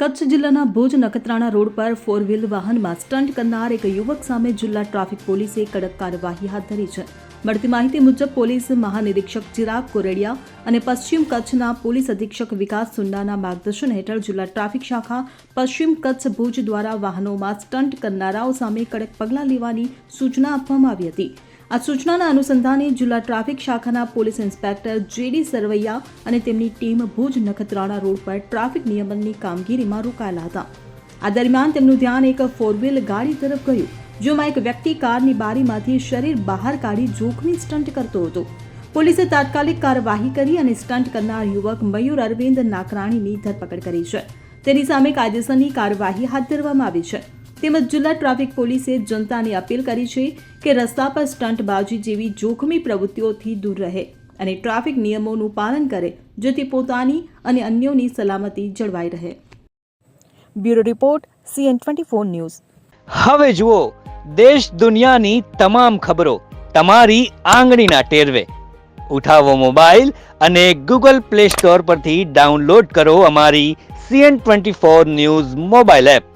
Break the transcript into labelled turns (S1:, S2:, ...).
S1: કચ્છ જિલ્લાના ભુજ નખત્રાણા રોડ પર 4 વ્હીલ વાહનમાં સ્ટન્ટ કરનાર એક યુવક સામે જિલ્લા ટ્રાફિક પોલીસે કડક કાર્યવાહી હાથ ધરી છે. મળતી માહિતી મુજબ પોલીસ મહાનિરીક્ષક ચિરાગ કોરેડિયા અને પશ્ચિમ કચ્છના પોલીસ અધિક્ષક વિકાસ સુંડાના માર્ગદર્શન હેઠળ જિલ્લા ટ્રાફિક શાખા પશ્ચિમ કચ્છ ભુજ દ્વારા વાહનોમાં સ્ટન્ટ કરનારાઓ સામે કડક પગલાં લેવાની સૂચના આપવામાં આવી હતી. આ સૂચનાના અનુસંધાને જિલ્લા ટ્રાફિક શાખાના પોલીસ ઇન્સ્પેક્ટર જેડી સરવૈયા અને તેમની ટીમ ભુજ નખત્રાણા રોડ પર ટ્રાફિક નિયમનની કામગીરીમાં રોકાયેલા હતા. આ દરમિયાન તેમનું ધ્યાન એક 4 વ્હીલ ગાડી તરફ ગયું, જેમાં એક વ્યક્તિ કારની બારીમાંથી શરીર બહાર કાઢી જોખમી સ્ટન્ટ કરતો હતો. પોલીસે તાત્કાલિક કાર્યવાહી કરી અને સ્ટન્ટ કરનાર યુવક મયુર અરવિંદ નાકરાણીની ધરપકડ કરી છે. તેની સામે કાયદેસરની કાર્યવાહી હાથ ધરવામાં આવી છે. તેમજ જિલ્લા ટ્રાફિક પોલીસે જનતાને અપીલ કરી છે કે રસ્તા પર સ્ટંટબાજી જેવી જોખમી પ્રવૃત્તિઓથી દૂર રહે અને ટ્રાફિક નિયમોનું પાલન કરે, જેથી પોતાની અને અન્યોની સલામતી જળવાઈ રહે. Bureau report CN24 news.
S2: હવે જુઓ દેશ દુનિયાની તમામ ખબરો તમારી આંગળીના ટેરવે. ઉઠાવો મોબાઈલ અને Google Play Store પરથી ડાઉનલોડ કરો અમારી CN24 ન્યૂઝ મોબાઈલ એપ.